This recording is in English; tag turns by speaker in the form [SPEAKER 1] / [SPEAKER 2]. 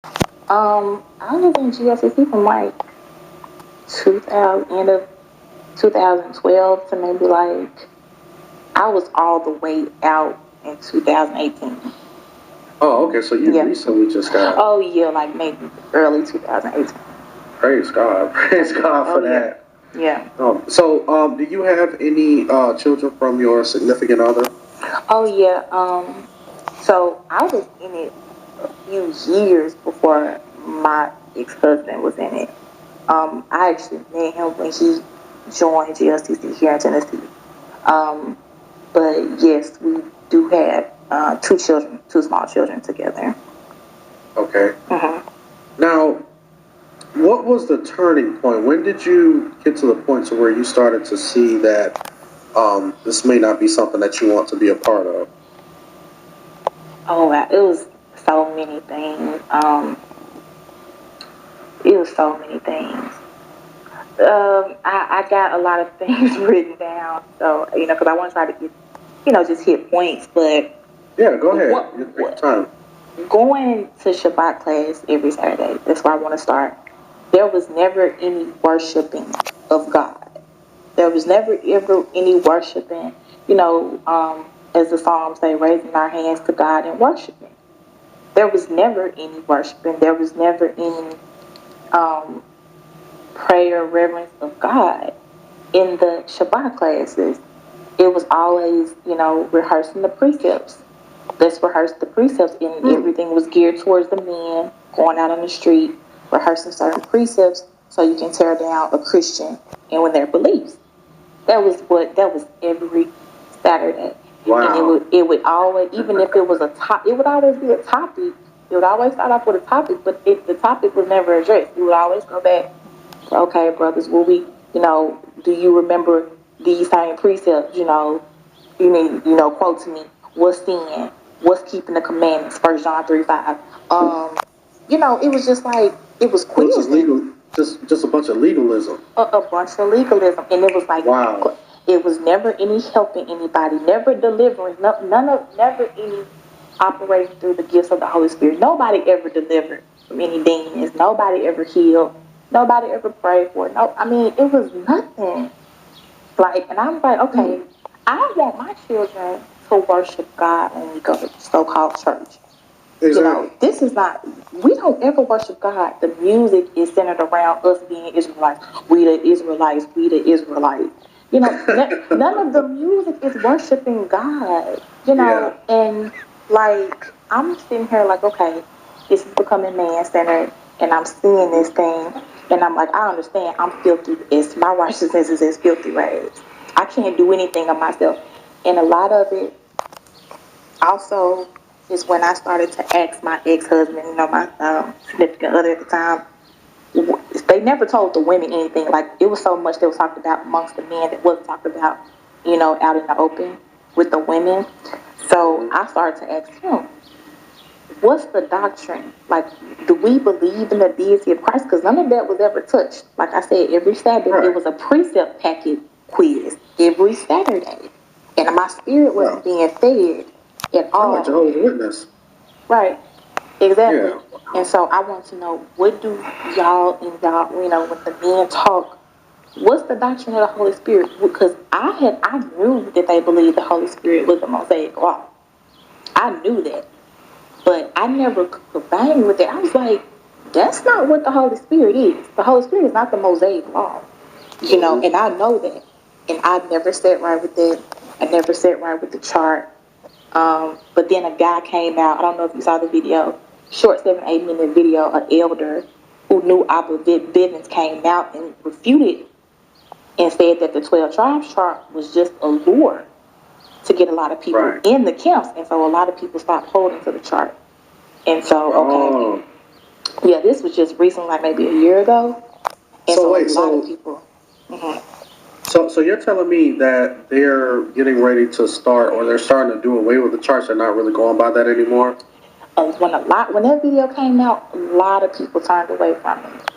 [SPEAKER 1] I was in GSSC from like 2000, end of 2012 to maybe like, I was all the way out in 2018.
[SPEAKER 2] Oh, okay. So you recently just got.
[SPEAKER 1] Oh yeah, like maybe early 2018.
[SPEAKER 2] Praise God. Praise God for that.
[SPEAKER 1] Yeah.
[SPEAKER 2] So, do you have any children from your significant other?
[SPEAKER 1] Oh yeah. So I was in it a few years before my ex-husband was in it. I actually met him when he joined GLCC here in Tennessee. Um, but yes, we do have two children, two small children together.
[SPEAKER 2] Okay.
[SPEAKER 1] Mm-hmm.
[SPEAKER 2] Now, what was the turning point? When did you get to the point to where you started to see that this may not be something that you want to be a part of?
[SPEAKER 1] Oh, wow. It was so many things. It was so many things. I got a lot of things written down, so because I want to try to get, just hit points. But
[SPEAKER 2] yeah, go ahead. Take time.
[SPEAKER 1] Going to Shabbat class every Saturday. That's where I want to start. There was never any worshiping of God. There was never ever any worshiping. As the Psalms say, raising our hands to God and worshiping. There was never any worshiping. There was never any um, prayer, reverence of God in the Shabbat classes. It was always, rehearsing the precepts. Let's rehearse the precepts, and everything was geared towards the men going out on the street, rehearsing certain precepts so you can tear down a Christian and with their beliefs. That was every Saturday.
[SPEAKER 2] Wow.
[SPEAKER 1] And it would always, even if it was it would always be a topic. It would always start off with a topic, but the topic was never addressed. We would always go back. Okay, brothers, will we, do you remember these same precepts? Quote to me, what's sin? What's keeping the commandments? 1 John 3:5. It was just like, it was quick.
[SPEAKER 2] So legal, just a bunch of legalism.
[SPEAKER 1] A bunch of legalism. And it was like,
[SPEAKER 2] wow.
[SPEAKER 1] It was never any helping anybody, never delivering, never any operating through the gifts of the Holy Spirit. Nobody ever delivered from any demons. Nobody ever healed. Nobody ever prayed for it. No, I mean, it was nothing. And I was like, okay, I want my children to worship God when we go to so-called church.
[SPEAKER 2] Exactly.
[SPEAKER 1] This is not, we don't ever worship God. The music is centered around us being Israelites. We the Israelites, we the Israelites. None of the music is worshiping God, and I'm sitting here like, okay, this is becoming man-centered, and I'm seeing this thing, and I'm like, I understand, I'm filthy. My righteousness is as filthy rags. I can't do anything of myself. And a lot of it also is when I started to ask my ex-husband, my significant other at the time. They never told the women anything. Like, it was so much that was talked about amongst the men that wasn't talked about, out in the open with the women. So I started to ask him, what's the doctrine? Like, do we believe in the deity of Christ? Because none of that was ever touched. Like I said, every Sabbath, It was a precept packet quiz every Saturday. And my spirit wasn't being fed at all.
[SPEAKER 2] Like Jehovah's Witness.
[SPEAKER 1] Right. Exactly. Yeah. And so I want to know, what do y'all, when the men talk, what's the doctrine of the Holy Spirit? Because I knew that they believed the Holy Spirit was the Mosaic law. I knew that. But I never could bang with it. I was like, that's not what the Holy Spirit is. The Holy Spirit is not the Mosaic law. And I know that. And I never sat right with it. I never sat right with the chart. But then a guy came out, I don't know if you saw the video, short 7-8 minute video, an elder who knew Abba Bivens came out and refuted and said that the 12 tribes chart was just a lure to get a lot of people in the camps. And so a lot of people stopped holding to the chart. And so, yeah, this was just recently, like maybe a year ago. And so a lot of people.
[SPEAKER 2] So you're telling me that they're getting ready to start, or they're starting to do away with the charts? They're not really going by that anymore?
[SPEAKER 1] When that video came out, a lot of people turned away from it.